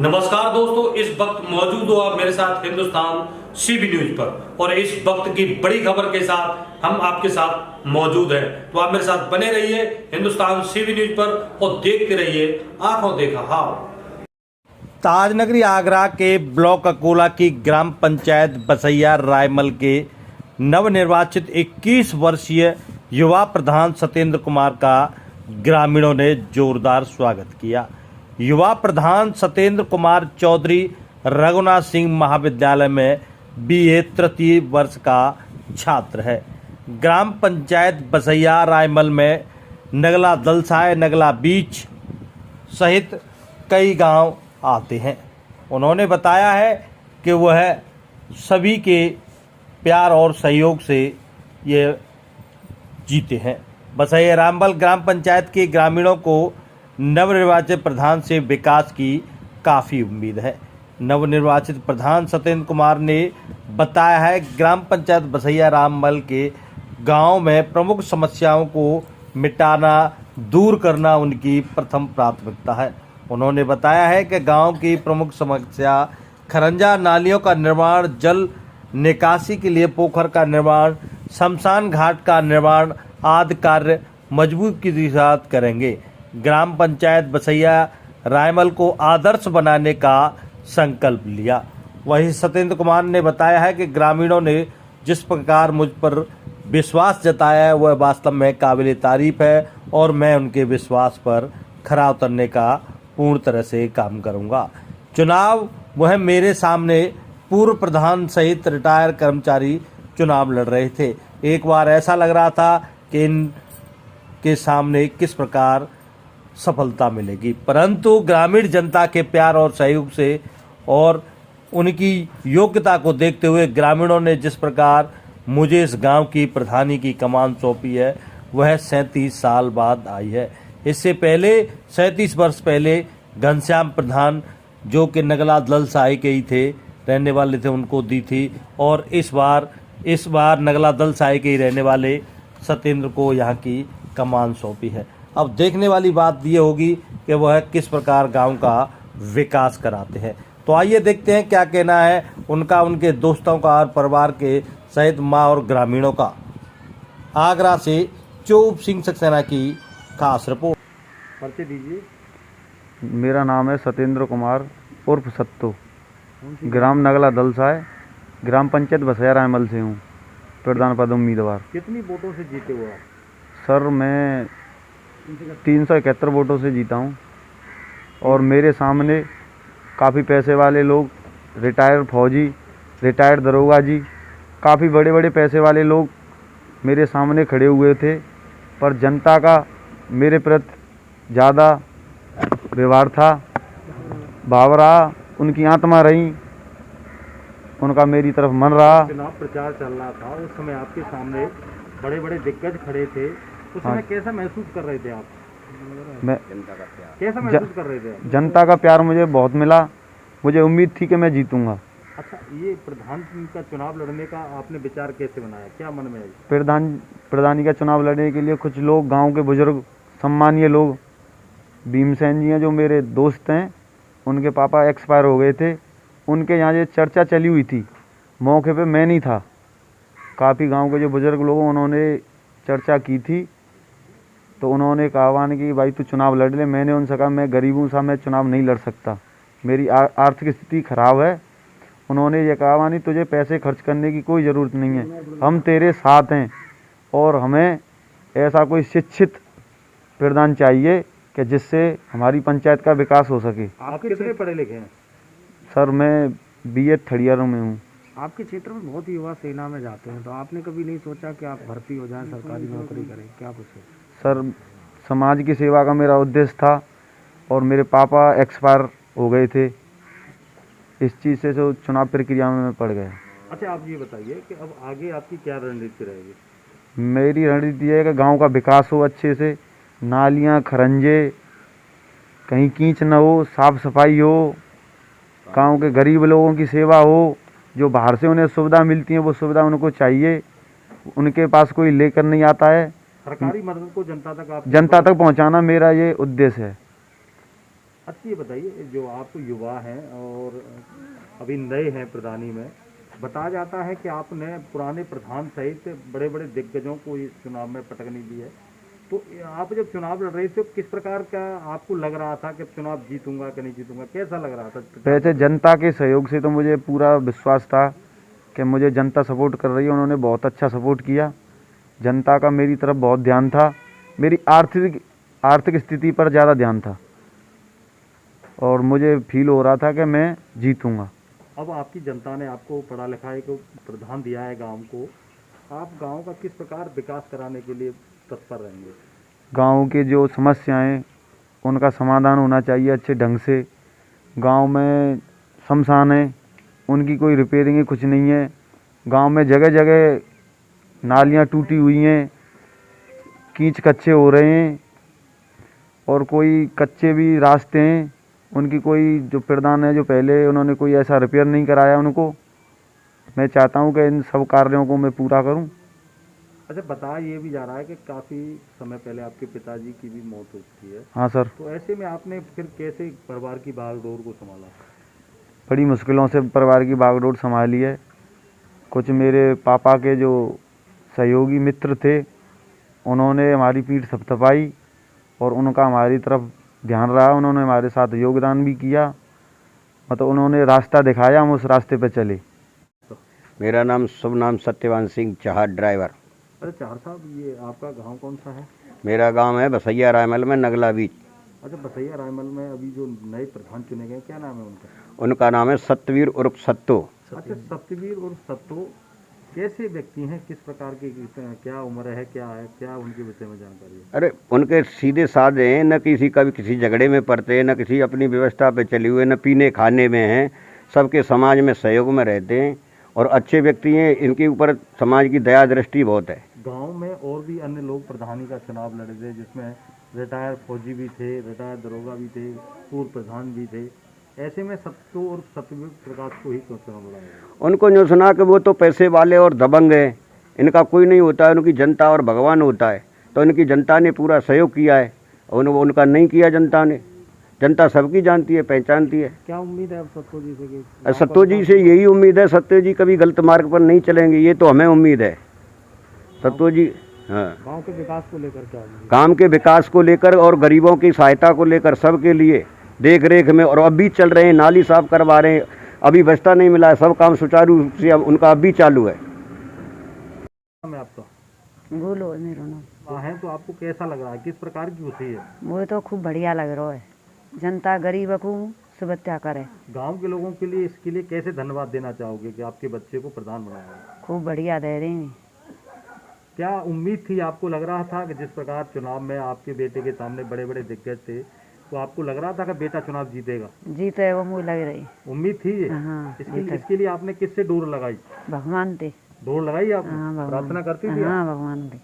नमस्कार दोस्तों, इस वक्त मौजूद हो आप मेरे साथ हिंदुस्तान सीबी न्यूज पर और इस वक्त की बड़ी खबर के साथ हम आपके साथ मौजूद हैं। तो आप मेरे साथ बने रहिए हिंदुस्तान सीबी न्यूज पर और देखते रहिए आंखों देखा हाल। ताजनगरी आगरा के ब्लॉक अकोला की ग्राम पंचायत बसैया रायमल के नवनिर्वाचित 21 वर्षीय युवा प्रधान सत्येंद्र कुमार का ग्रामीणों ने जोरदार स्वागत किया। युवा प्रधान सत्येंद्र कुमार चौधरी रघुनाथ सिंह महाविद्यालय में बीए तृतीय वर्ष का छात्र है। ग्राम पंचायत बसैया रायमल में नगला दलसाय, नगला बीच सहित कई गांव आते हैं। उन्होंने बताया है कि वह सभी के प्यार और सहयोग से ये जीते हैं। बसैया रायमल ग्राम पंचायत के ग्रामीणों को नवनिर्वाचित प्रधान से विकास की काफ़ी उम्मीद है। नवनिर्वाचित प्रधान सत्येंद्र कुमार ने बताया है ग्राम पंचायत बसैया रायमल के गांव में प्रमुख समस्याओं को मिटाना, दूर करना उनकी प्रथम प्राथमिकता है। उन्होंने बताया है कि गांव की प्रमुख समस्या खरंजा नालियों का निर्माण, जल निकासी के लिए पोखर का निर्माण, शमशान घाट का निर्माण आदि कार्य मजबूती के साथ करेंगे। ग्राम पंचायत बसैया रायमल को आदर्श बनाने का संकल्प लिया। वहीं सत्येंद्र कुमार ने बताया है कि ग्रामीणों ने जिस प्रकार मुझ पर विश्वास जताया है वह वास्तव में काबिल तारीफ है और मैं उनके विश्वास पर खरा उतरने का पूर्ण तरह से काम करूंगा। चुनाव वह मेरे सामने पूर्व प्रधान सहित रिटायर कर्मचारी चुनाव लड़ रहे थे। एक बार ऐसा लग रहा था कि इनके सामने किस प्रकार सफलता मिलेगी, परंतु ग्रामीण जनता के प्यार और सहयोग से और उनकी योग्यता को देखते हुए ग्रामीणों ने जिस प्रकार मुझे इस गांव की प्रधानी की कमान सौंपी है वह 37 साल बाद आई है। इससे पहले 37 वर्ष पहले घनश्याम प्रधान जो कि नगला दलसाई के ही थे, रहने वाले थे, उनको दी थी और इस बार नगला दलसाई के ही रहने वाले सत्येंद्र को यहाँ की कमान सौंपी है। अब देखने वाली बात ये होगी कि वह किस प्रकार गांव का विकास कराते हैं। तो आइए देखते हैं क्या कहना है उनका, उनके दोस्तों का और परिवार के सहित माँ और ग्रामीणों का। आगरा से चौब सिंह सक्सेना की खास रिपोर्ट। परिचय दीजिए। मेरा नाम है सत्येंद्र कुमार उर्फ सत्तू, ग्राम नगला दलसाय, ग्राम पंचायत बसैया रायमल से हूँ, प्रधान पद उम्मीदवार। कितनी वोटों से जीते हो आप? सर मैं 371 वोटों से जीता हूँ और मेरे सामने काफ़ी पैसे वाले लोग, रिटायर्ड फौजी, रिटायर्ड दरोगा जी, काफ़ी बड़े बड़े पैसे वाले लोग मेरे सामने खड़े हुए थे, पर जनता का मेरे प्रति ज़्यादा व्यवहार था, भाव रहा, उनकी आत्मा रही, उनका मेरी तरफ मन रहा। चुनाव प्रचार चल रहा था, उस समय आपके सामने बड़े बड़े दिग्गज खड़े थे, उस समय कैसा महसूस कर रहे थे आप? मैं कैसा महसूस कर रहे थे? जनता का प्यार मुझे बहुत मिला, मुझे उम्मीद थी कि मैं जीतूंगा। अच्छा, ये प्रधान का चुनाव लड़ने का आपने विचार कैसे बनाया, क्या मन में आई? प्रधानी का चुनाव लड़ने के लिए कुछ लोग, गांव के बुजुर्ग, सम्मानीय लोग, भीमसेन जी हैं जो मेरे दोस्त हैं, उनके पापा एक्सपायर हो गए थे, उनके यहाँ ये चर्चा चली हुई थी, मौके पे मैं नहीं था, काफ़ी गांव के जो बुजुर्ग लोग उन्होंने चर्चा की थी, तो उन्होंने कहा कि भाई तू चुनाव लड़ ले। मैंने उनसे कहा मैं गरीब हूँ साहब, मैं चुनाव नहीं लड़ सकता, मेरी आर्थिक स्थिति खराब है। उन्होंने ये कहा नहीं तुझे पैसे खर्च करने की कोई ज़रूरत नहीं है, हम तेरे साथ हैं और हमें ऐसा कोई शिक्षित प्रधान चाहिए कि जिससे हमारी पंचायत का विकास हो सके। आप कितने पढ़े लिखे हैं? सर मैं बीए थर्ड ईयर में हूँ। आपके क्षेत्र में बहुत युवा सेना में जाते हैं, तो आपने कभी नहीं सोचा कि आप भर्ती हो जाएं, सरकारी नौकरी करें, क्या कुछ है? सर समाज की सेवा का मेरा उद्देश्य था और मेरे पापा एक्सपायर हो गए थे, इस चीज़ से जो चुनाव प्रक्रिया में मैं पड़ गया। अच्छा, आप ये बताइए कि अब आगे आपकी क्या रणनीति रहेगी? मेरी रणनीति है कि गांव का विकास हो अच्छे से, नालियां, खरंजे कहीं कीच न हो, साफ सफाई हो, गांव के गरीब लोगों की सेवा हो, जो बाहर से उन्हें सुविधा मिलती है वो सुविधा उनको चाहिए, उनके पास कोई लेकर नहीं आता है। सरकारी मदद को जनता तक पहुंचाना मेरा ये उद्देश्य है। अच्छा ये बताइए, जो आप युवा हैं और अभी नए हैं प्रधानी में, बताया जाता है कि आपने पुराने प्रधान सहित बड़े बड़े दिग्गजों को इस चुनाव में पटकनी दी है, तो आप जब चुनाव लड़ रहे थे तो किस प्रकार का आपको लग रहा था कि चुनाव जीतूंगा कि नहीं जीतूंगा, कैसा लग रहा था? वैसे जनता के सहयोग से तो मुझे पूरा विश्वास था कि मुझे जनता सपोर्ट कर रही है। उन्होंने बहुत अच्छा सपोर्ट किया। जनता का मेरी तरफ बहुत ध्यान था, मेरी आर्थिक स्थिति पर ज़्यादा ध्यान था और मुझे फील हो रहा था कि मैं जीतूंगा। अब आपकी जनता ने आपको पढ़ा लिखा एक प्रधान दिया है गांव को, आप गांव का किस प्रकार विकास कराने के लिए तत्पर रहेंगे? गांव के जो समस्याएं उनका समाधान होना चाहिए अच्छे ढंग से। गांव में शमशान है, उनकी कोई रिपेयरिंग है, कुछ नहीं है। गांव में जगह जगह नालियां टूटी हुई हैं, कीच कच्चे हो रहे हैं और कोई कच्चे भी रास्ते हैं। उनकी कोई जो प्रधान है, जो पहले उन्होंने कोई ऐसा रिपेयर नहीं कराया उनको। मैं चाहता हूं कि इन सब कार्यों को मैं पूरा करूं। अच्छा, बताया ये भी जा रहा है कि काफ़ी समय पहले आपके पिताजी की भी मौत हो चुकी है, हाँ सर, तो ऐसे में आपने फिर कैसे परिवार की भागदौड़ को संभाला? बड़ी मुश्किलों से परिवार की भागदौड़ संभाली है। कुछ मेरे पापा के जो सहयोगी मित्र थे, उन्होंने हमारी पीठ थपथपाई और उनका हमारी तरफ ध्यान रहा। उन्होंने हमारे साथ योगदान भी किया, मतलब उन्होंने रास्ता दिखाया, हम उस रास्ते पर चले। मेरा नाम शुभ नाम सत्यवान सिंह चाहत ड्राइवर। अरे चार साहब, ये आपका गांव कौन सा है? मेरा गांव है बसैया रायमल में नगला बीच। अच्छा, बसैया रायमल में अभी जो नए प्रधान चुने गए, क्या नाम है उनका? उनका नाम है सत्यवीर उर्फ सत्तो। अच्छा, सत्यवीर और सत्तो कैसे व्यक्ति हैं, किस प्रकार के, क्या उम्र है, क्या उनके विषय में जानकारी है? अरे उनके सीधे साधे हैं, न किसी का भी किसी झगड़े में पड़ते हैं, न किसी अपनी व्यवस्था पे चले हुए, न पीने खाने में हैं। सबके समाज में सहयोग में रहते हैं और अच्छे व्यक्ति हैं। इनके ऊपर समाज की दया दृष्टि बहुत है। गांव में और भी अन्य लोग प्रधानी का चुनाव लड़े थे, जिसमें रिटायर्ड फौजी भी थे, रिटायर्ड दरोगा भी थे, पूर्व प्रधान भी थे। ऐसे में सत्तो और सत्यवीर प्रकाश को ही क्यों चुनाव लड़ा? उनको जो सुना कि वो तो पैसे वाले और दबंग हैं, इनका कोई नहीं होता है, उनकी जनता और भगवान होता है। तो इनकी जनता ने पूरा सहयोग किया है, उनका नहीं किया जनता ने। जनता सबकी जानती है, पहचानती है। क्या उम्मीद है अब सत्तो जी से कि सत्तो जी से यही उम्मीद है, सत्तो जी कभी गलत मार्ग पर नहीं चलेंगे, ये तो हमें उम्मीद है। सत्तो जी, हाँ, गांव के विकास को लेकर क्या उम्मीद? काम के विकास को लेकर और गरीबों की सहायता को लेकर, सबके लिए देख रेख में, और अब भी चल रहे हैं, नाली साफ करवा रहे हैं, अभी बस्ता नहीं मिला है, सब काम सुचारू रूप से अब उनका अभी चालू है। मैं आपका बोलो मेरा नाम है, तो आपको कैसा लग रहा है, किस प्रकार की खुशी है? मुझे तो खूब बढ़िया लग रहा है। जनता गरीब को सुबत्या करे। गांव के लोगों के लिए इसके लिए कैसे धन्यवाद देना चाहोगे कि आपके बच्चे को प्रधान बनाया? खूब बढ़िया दे रही हैं। क्या उम्मीद थी, आपको लग रहा था कि जिस प्रकार चुनाव में आपके बेटे के सामने बड़े बड़े दिग्गज थे, तो आपको लग रहा था कि बेटा चुनाव जीतेगा? जीते वो मुझे लग रही। उम्मीद थी ये? हाँ, इसके लिए आपने किससे डोर लगाई? भगवान थे। डोर लगाई आपने? हाँ, भगवान। प्रार्थना करती थी? हाँ, भगवान थे।